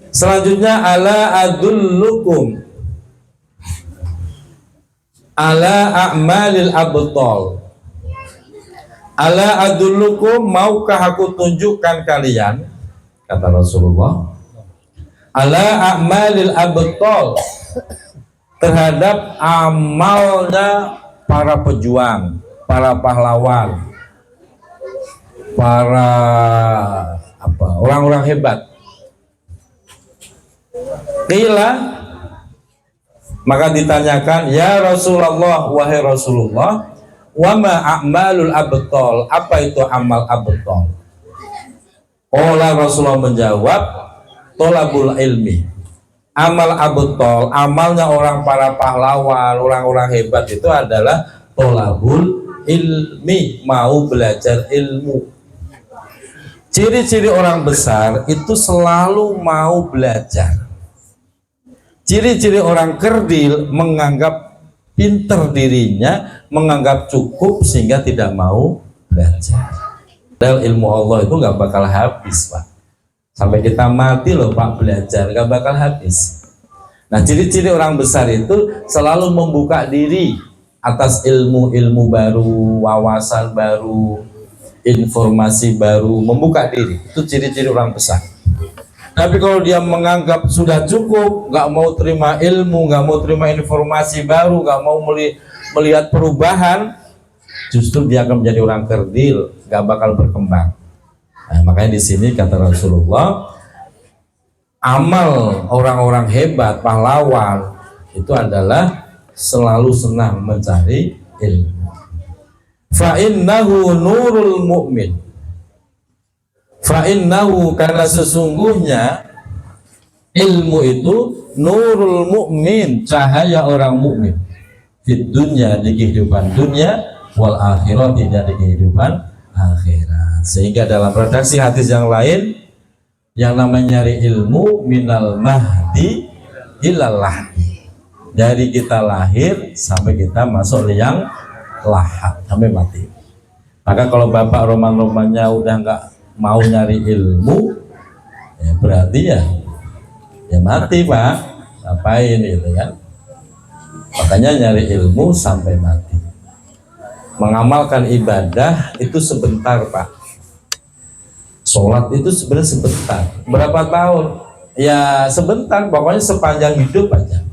Selanjutnya ala adullukum ala a'malil abtal. Ala adullukum, maukah aku tunjukkan kalian, kata Rasulullah, ala a'malil abtal, terhadap amalnya para pejuang, para pahlawan, para orang-orang hebat. Qila, maka ditanyakan, ya Rasulullah, wahai Rasulullah, wa ma a'malul abtal, apa itu amal abtal? Qala, Rasulullah menjawab, tolabul ilmi. Amal abtal, amalnya orang para pahlawan, orang-orang hebat itu adalah tolabul ilmi, mau belajar ilmu. Ciri-ciri orang besar itu selalu mau belajar. Ciri-ciri orang kerdil menganggap pinter dirinya, menganggap cukup sehingga tidak mau belajar. Dan ilmu Allah itu nggak bakal habis, Pak. Sampai kita mati loh Pak belajar, nggak bakal habis. Nah, ciri-ciri orang besar itu selalu membuka diri atas ilmu-ilmu baru, wawasan baru, informasi baru, membuka diri. Itu ciri-ciri orang besar. Tapi kalau dia menganggap sudah cukup, nggak mau terima ilmu, nggak mau terima informasi baru, nggak mau melihat perubahan, justru dia akan menjadi orang kerdil, nggak bakal berkembang. Nah, makanya di sini kata Rasulullah, amal orang-orang hebat, pahlawan itu adalah selalu senang mencari ilmu. Fa innahu nurul mu'min. Fa'innahu, karena sesungguhnya ilmu itu nurul mu'min, cahaya orang mukmin di dunia, di kehidupan dunia, wal akhirat, tidak di kehidupan akhirat. Sehingga dalam redaksi hadis yang lain, yang namanya nyari ilmu minal mahdi ilal lahdi, dari kita lahir sampai kita masuk liang lahat, sampai mati. Maka kalau bapak roman-romannya udah nggak mau nyari ilmu, ya berarti ya mati Pak, ngapain gitu kan. Makanya nyari ilmu sampai mati. Mengamalkan ibadah itu sebentar Pak. Sholat itu sebenarnya sebentar. Berapa tahun? Ya sebentar, pokoknya sepanjang hidup aja.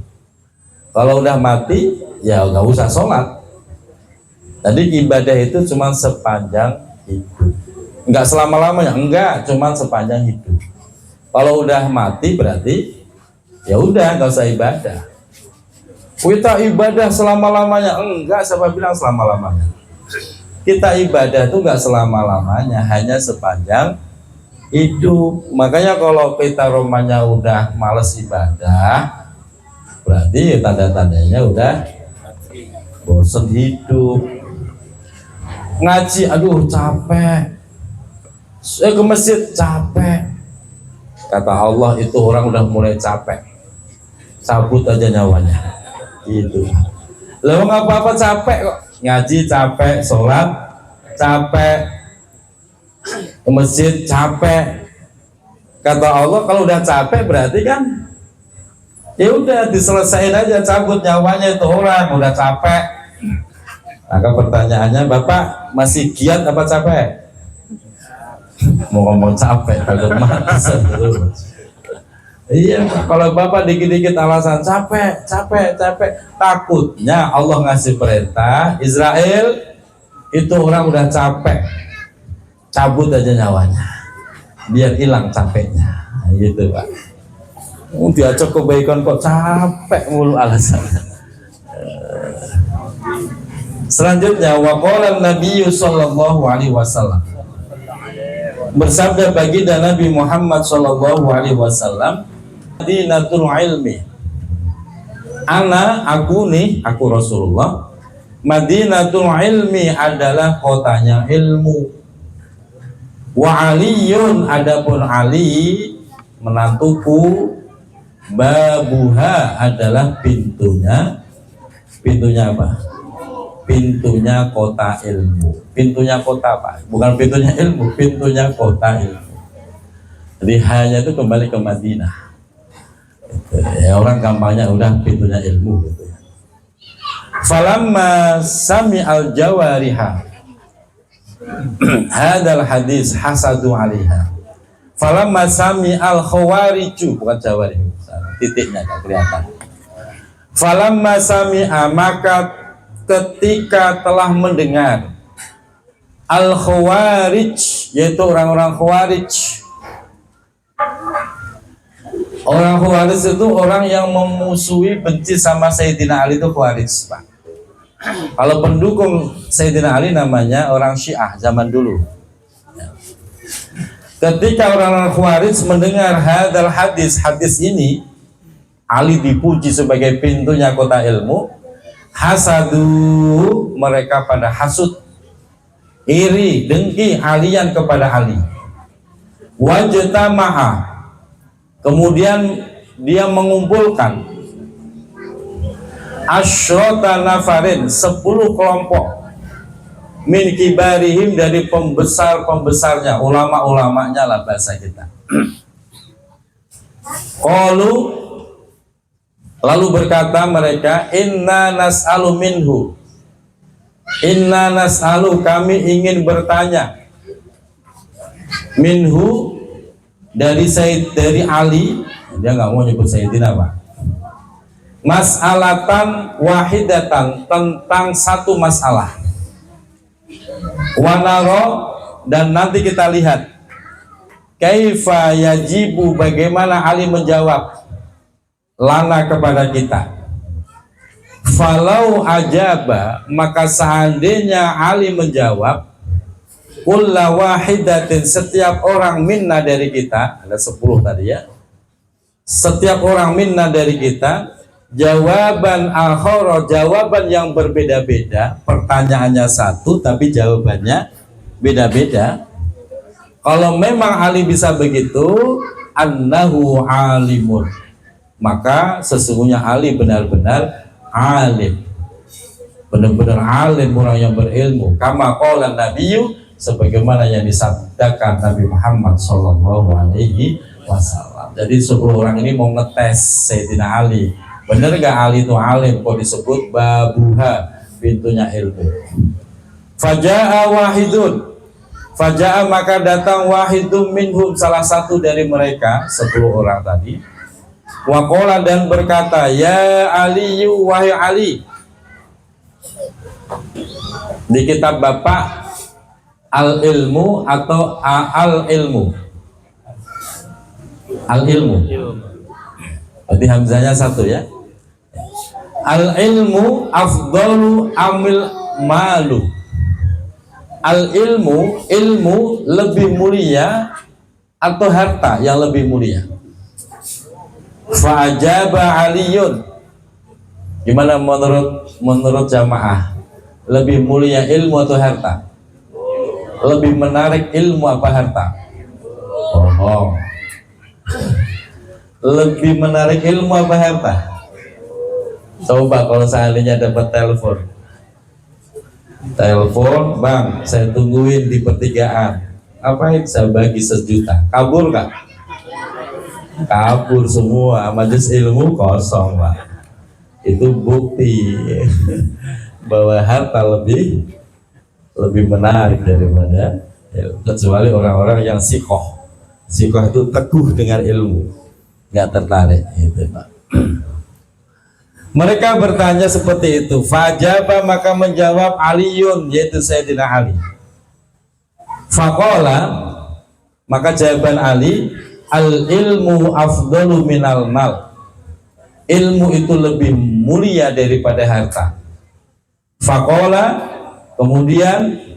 Kalau udah mati ya nggak usah sholat. Tadi ibadah itu cuma sepanjang hidup, enggak selama-lamanya, enggak, cuman sepanjang hidup. Kalau udah mati berarti ya udah nggak usah ibadah. Kita ibadah selama-lamanya, enggak, siapa bilang selama-lamanya? Kita ibadah tuh enggak selama-lamanya, hanya sepanjang hidup. Makanya kalau kita romanya udah males ibadah, berarti tanda-tandanya udah bosan hidup. Ngaji, aduh capek, ke masjid capek. Kata Allah, itu orang udah mulai capek, cabut aja nyawanya gitu. Lalu nggak apa-apa capek kok, ngaji capek, sholat capek, ke masjid capek. Kata Allah, kalau udah capek berarti kan ya udah diselesain aja, cabut nyawanya itu orang udah capek. Maka pertanyaannya, Bapak masih giat apa capek? Mau ngomong capek, takut mati. Iya, kalau Bapak dikit-dikit alasan capek, takutnya Allah ngasih perintah, Israel itu orang udah capek, cabut aja nyawanya, biar hilang capeknya, gitu Pak. Diajak kebaikan kok capek mulu alasannya. Selanjutnya, waqala Nabi sallallahu alaihi wasallam, bersabda baginda Nabi Muhammad sallallahu alaihi wasallam, Madinatul ilmi, aku Rasulullah, Madinatul ilmi adalah kotanya ilmu. Wa aliyun, adapun Ali menantuku, babuha adalah pintunya apa? Pintunya kota ilmu. Pintunya kota Pak, bukan pintunya ilmu, pintunya kota ilmu. Jadi hanya itu kembali ke Madinah gitu. Ya, orang gampangnya udah pintunya ilmu gitu ya. Falamma sami al jawariha hadal hadis hasadu alaiha. Falamma sami al khawariju, bukan jawarih, titiknya nggak kelihatan. Falamma sami'a, maka ketika telah mendengar al-khawarij, yaitu orang-orang khawarij. Orang khawarij itu orang yang memusuhi, benci sama Sayyidina Ali, itu khawarij, Pak. Kalau pendukung Sayyidina Ali namanya orang Syiah zaman dulu. Ketika orang-orang khawarij mendengar hadal hadis ini, Ali dipuji sebagai pintunya kota ilmu, hasadu, mereka pada hasud, iri, dengki alian kepada Ali. Wajtama'a, kemudian dia mengumpulkan asyrota nafarin, 10 kelompok, min kibarihim, dari pembesar-pembesarnya, ulama-ulamanya lah bahasa kita. Qalu, lalu berkata mereka, inna nas'alu minhu, inna nas'alu, kami ingin bertanya, minhu, dari Ali, dia nggak mau nyebut Sayyidina, Pak, mas'alatan wahidatan, tentang satu masalah, wanaro, dan nanti kita lihat kaifa yajibu, bagaimana Ali menjawab lana kepada kita. Falau ajaba, maka seandainya Ali menjawab, kulla wahidatin, setiap orang minna dari kita, ada 10 tadi ya, setiap orang minna dari kita, jawaban akhara, jawaban yang berbeda-beda, pertanyaannya satu tapi jawabannya beda-beda. Kalau memang Ali bisa begitu, annahu alimun, maka sesungguhnya Ali benar-benar alim, benar-benar alim, orang yang berilmu. Kama qala nabiyyu, sebagaimana yang disabdakan Nabi Muhammad sallallahu alaihi wasallam. Jadi 10 orang ini mau ngetes Sayyidina Ali, benar gak Ali itu alim, kok disebut babuha, pintunya ilmu. Faja'a wahidun, faja'a, maka datang wahidun minhum, salah satu dari mereka, 10 orang tadi. Waqala, dan berkata, ya Aliyu, wahai Ali. Di kitab Bapak al-ilmu atau al-ilmu, al-ilmu, berarti hamzanya satu ya. Al-ilmu afdalu amil malu, al-ilmu, ilmu lebih mulia atau harta yang lebih mulia. Fa'ajaba Aliyun, gimana menurut jamaah, lebih mulia ilmu atau harta? Lebih menarik ilmu apa harta? Bohong. Lebih menarik ilmu apa harta? Coba kalau seandainya dapat telepon, bang, saya tungguin di pertigaan, apain? Saya bagi 1 juta, kabur gak? Kabur semua, majelis ilmu kosong, Pak. Itu bukti bahwa harta lebih menarik daripada ilmu. Kecuali orang-orang yang sikoh itu teguh dengan ilmu, nggak tertarik itu, Pak. Mereka bertanya seperti itu. Fajaba, maka menjawab Aliyun, yaitu Sayyidina Ali. Faqala, maka jawaban Ali, al ilmu afdalu minal mal, ilmu itu lebih mulia daripada harta. Faqala, kemudian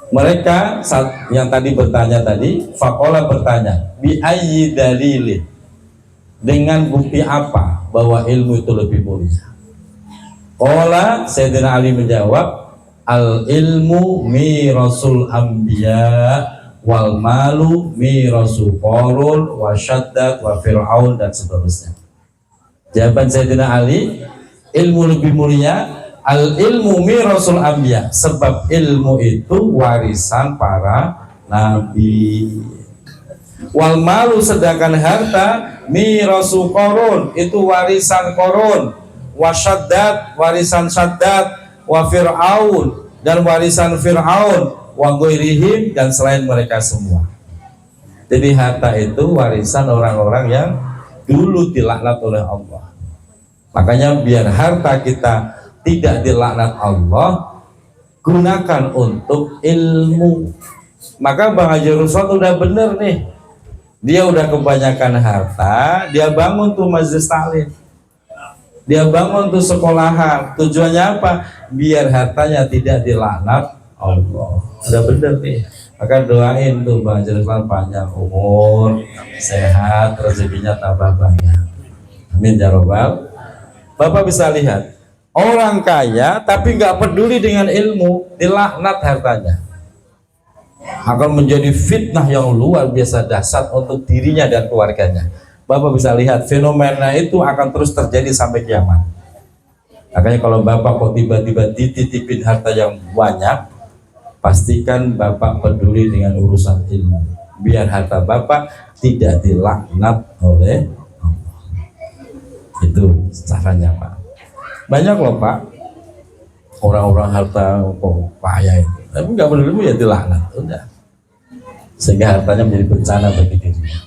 mereka yang tadi bertanya tadi, faqala bertanya, bi ayyi dalilin, dengan bukti apa bahwa ilmu itu lebih mulia? Qala, Sayyidina Ali menjawab, al ilmu mirasul anbiya wal malu mirasu Qarun wa Syaddad wa Fir'aun, dan seterusnya. Jawaban Sayyidina Ali, ilmu lebih mulia, al ilmu mirasul anbiya, sebab ilmu itu warisan para nabi. Wal malu, sedangkan harta, mirasu Qarun, itu warisan Qarun, wa Syaddad, warisan Syaddad, wa Fir'aun, dan warisan Fir'aun, wa ghairihim, dan selain mereka semua. Jadi harta itu warisan orang-orang yang dulu dilaknat oleh Allah. Makanya biar harta kita tidak dilaknat Allah, gunakan untuk ilmu. Maka Bang Haji Ruslan udah bener nih, dia udah kebanyakan harta, dia bangun tuh majelis taklim, dia bangun tuh sekolahan. Tujuannya apa? Biar hartanya tidak dilaknat Allah. Udah bener nih. Maka doain tuh Bang Haji Ruslan panjang umur, sehat, rezekinya tambah banyak. Amin ya robbal. Bapak bisa lihat orang kaya tapi nggak peduli dengan ilmu, dilaknat hartanya, akan menjadi fitnah yang luar biasa dahsyat untuk dirinya dan keluarganya. Bapak bisa lihat fenomena itu akan terus terjadi sampai kiamat. Makanya kalau Bapak kok tiba-tiba dititipin harta yang banyak, pastikan Bapak peduli dengan urusan ilmu, biar harta Bapak tidak dilaknat oleh Allah. Itu caranya Pak. Banyak loh Pak orang-orang harta kok kaya itu, tapi nggak peduli ya dilaknat, udah, sehingga hartanya menjadi bencana bagi dirinya.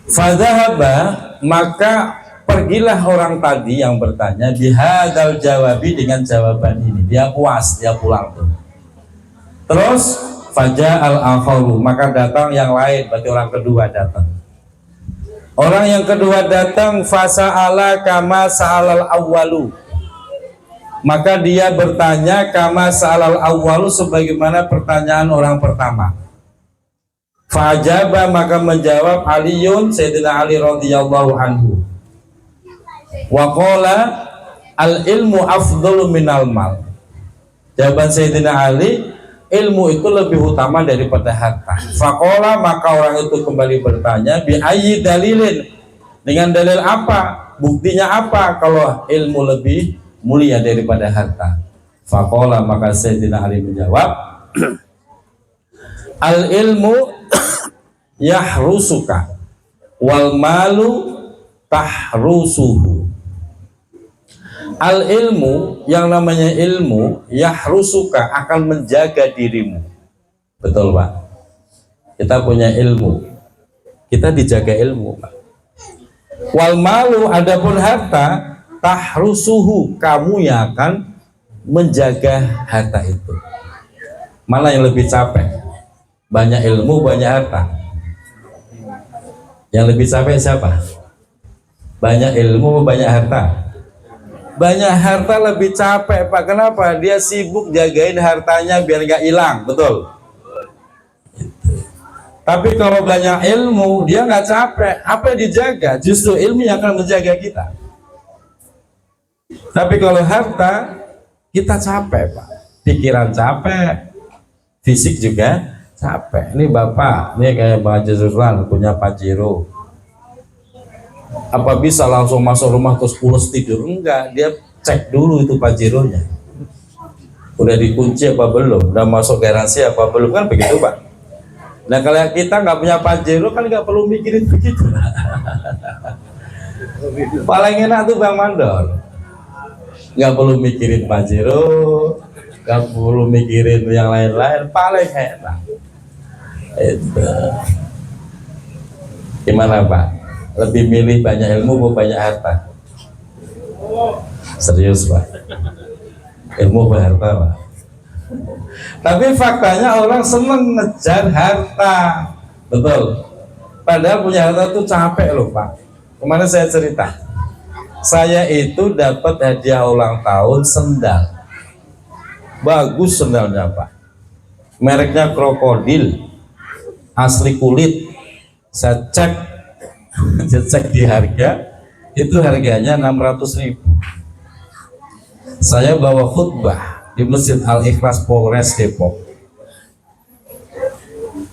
Fadhahaba, maka pergilah orang tadi yang bertanya bihadzal jawabi, dengan jawaban ini dia puas, dia pulang tuh. Terus faja al-akharu, maka datang yang lain, berarti orang kedua datang. Orang yang kedua datang, fasa'ala kama sa'alal awwalu, maka dia bertanya kama sa'alal awwalu, sebagaimana pertanyaan orang pertama. Fajaba, maka menjawab Aliun, Sayyidina Ali radhiyallahu anhu. Wa qala al ilmu afdalu minal mal. Jawaban Sayyidina Ali, ilmu itu lebih utama daripada harta. Faqala, maka orang itu kembali bertanya, bi ayyi dalilin, dengan dalil apa? Buktinya apa kalau ilmu lebih mulia daripada harta? Faqala, maka Sayyidina Ali menjawab, al ilmu yahrusuka wal malu tahrusuhu. Al ilmu, yang namanya ilmu, yahrusuka, akan menjaga dirimu. Betul Pak? Kita punya ilmu, kita dijaga ilmu Pak. Wal malu, adapun harta, tahrusuhu, kamu yang akan menjaga harta itu. Mana yang lebih capek? Banyak ilmu, banyak harta? Yang lebih capek siapa? Banyak ilmu, banyak harta? Banyak harta lebih capek Pak. Kenapa? Dia sibuk jagain hartanya biar nggak hilang, betul? Tapi kalau banyak ilmu, dia nggak capek. Apa yang dijaga? Justru ilmu yang akan menjaga kita. Tapi kalau harta, kita capek Pak. Pikiran capek, fisik juga capek. Ini Bapak, ini kayak Bang Haji Ruslan punya Pajero. Apa bisa langsung masuk rumah terus pulas tidur? Enggak, dia cek dulu itu Pajeronya, udah dikunci apa belum, udah masuk garansi apa belum, kan begitu Pak. Nah kalau kita nggak punya Pajero kan nggak perlu mikirin begitu. Paling enak tuh Bang Mandor, nggak perlu mikirin Pajero, nggak perlu mikirin yang lain-lain, paling enak. Itu gimana Pak? Lebih milih banyak ilmu atau banyak harta? Serius Pak? Ilmu atau harta Pak? Tapi faktanya orang seneng ngejar harta, betul? Padahal punya harta itu capek loh Pak. Kemarin saya cerita, saya itu dapat hadiah ulang tahun sendal, bagus sendalnya Pak, mereknya Krokodil, asli kulit. Saya cek di harga, itu harganya 600.000. Saya bawa khutbah di Masjid Al-Ikhlas Polres Depok.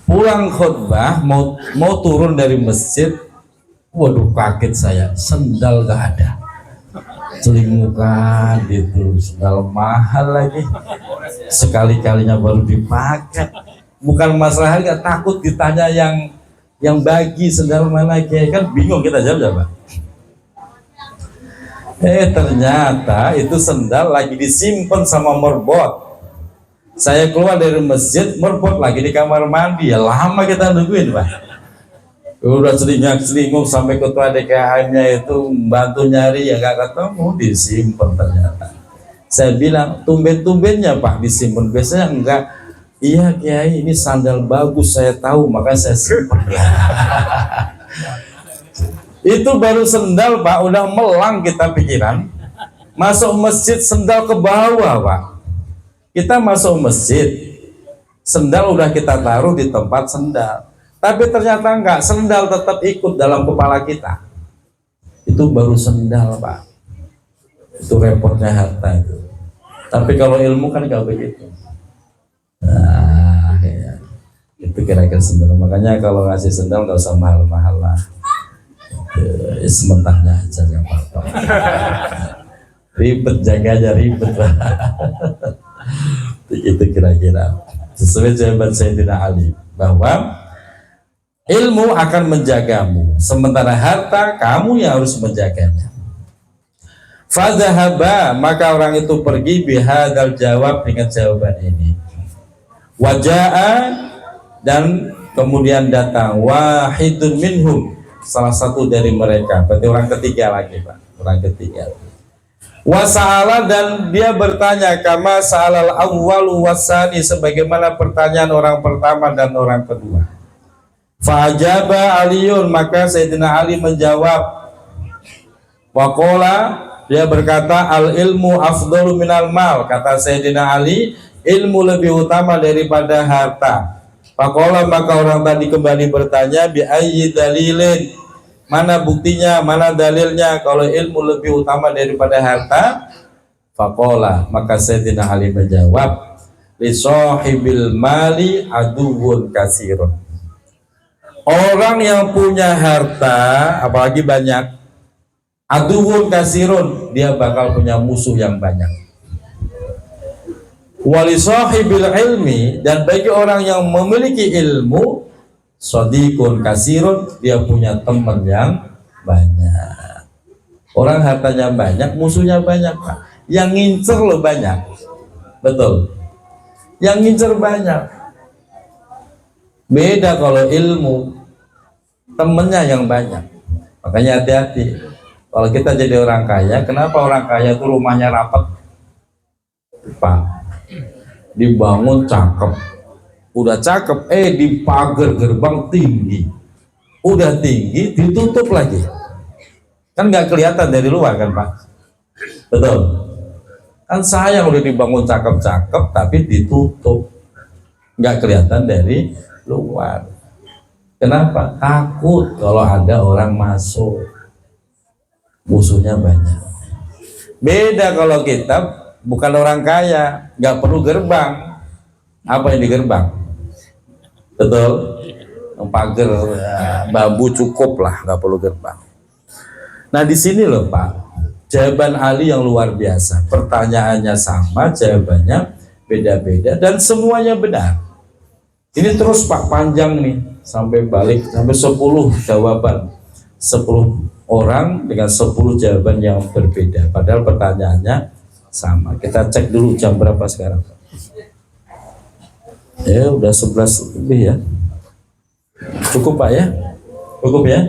Pulang khutbah, mau turun dari masjid, waduh kaget saya, sendal gak ada. Celimukan gitu, sendal mahal lagi, sekali-kalinya baru dipakai. Bukan masalah harga, takut ditanya yang bagi sendal mana, kayak kan bingung kita jawab. Ternyata itu sendal lagi disimpan sama merbot. Saya keluar dari masjid, merbot lagi di kamar mandi, ya lama kita nungguin Pak. Udah celingak-celinguk sampai ketua DKM-nya itu bantu nyari ya nggak ketemu, disimpan ternyata. Saya bilang tumben-tumbennya Pak disimpan, biasanya enggak. Iya Kiai, ini sandal bagus saya tahu makanya saya simpan. Itu baru sendal Pak, udah melang kita pikiran. Masuk masjid sendal ke bawah Pak. Kita masuk masjid, sendal udah kita taruh di tempat sendal. Tapi ternyata enggak, sendal tetap ikut dalam kepala kita. Itu baru sendal Pak. Itu repotnya harta itu. Tapi kalau ilmu kan enggak begitu. Nah, ya. Itu kira-kira sendal. Makanya kalau ngasih sendal nggak usah mahal-mahal lah. Sementahnya aja nggak apa-apa. Ribet, jaganya ribet lah. Itu kira-kira. Sesuai jawaban Sayyidina Ali bahwa ilmu akan menjagamu, sementara harta kamu yang harus menjaganya. Fadhahaba, maka orang itu pergi bihadal jawab dengan jawaban ini. Waja'a, dan kemudian datang wahidun minhum, salah satu dari mereka, berarti orang ketiga lagi Pak, orang ketiga. Wasa'ala, dan dia bertanya kama sa'alal awwalu wasani, sebagaimana pertanyaan orang pertama dan orang kedua. Fa'ajaba Aliun, maka Sayyidina Ali menjawab. Waqala, dia berkata al ilmu afdalu minal mal, kata Sayyidina Ali, ilmu lebih utama daripada harta. Faqala, maka orang tadi kembali bertanya, bi ayyi dalilin, mana buktinya, mana dalilnya kalau ilmu lebih utama daripada harta? Faqala, maka Sayyidina Ali menjawab, li sahibil mali aduwwun katsirun. Orang yang punya harta, apalagi banyak, aduwwun katsirun, dia bakal punya musuh yang banyak. Wali sahibil ilmi, dan bagi orang yang memiliki ilmu, sadiqun katsirun, dia punya teman yang banyak. Orang hartanya banyak, musuhnya banyak Pak. Yang ngincer lo banyak, betul. Yang ngincer banyak. Beda kalau ilmu, temennya yang banyak. Makanya hati-hati. Kalau kita jadi orang kaya, kenapa orang kaya itu rumahnya rapat? Pak, dibangun cakep, udah cakep, di pagar gerbang tinggi, udah tinggi ditutup lagi, kan nggak kelihatan dari luar kan Pak, betul? Kan sayang udah dibangun cakep-cakep tapi ditutup, nggak kelihatan dari luar. Kenapa? Takut kalau ada orang masuk, musuhnya banyak. Beda kalau kita bukan orang kaya, nggak perlu gerbang. Apa yang di gerbang? Betul? Pagar bambu cukup lah, nggak perlu gerbang. Nah di sini loh Pak, jawaban Ali yang luar biasa. Pertanyaannya sama, jawabannya beda-beda, dan semuanya benar. Ini terus Pak, panjang nih, sampai balik sampai 10 jawaban, 10 orang dengan 10 jawaban yang berbeda, padahal pertanyaannya sama. Kita cek dulu jam berapa sekarang. Ya udah 11 lebih ya. Cukup Pak ya? Cukup ya?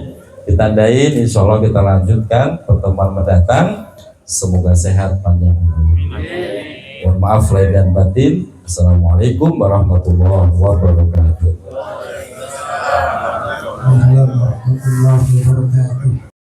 Kita tandain, insya Allah kita lanjutkan pertemuan mendatang. Semoga sehat panjang umur. Mohon maaf lahir dan batin. Assalamualaikum warahmatullahi wabarakatuh. Warahmatullahi wabarakatuh.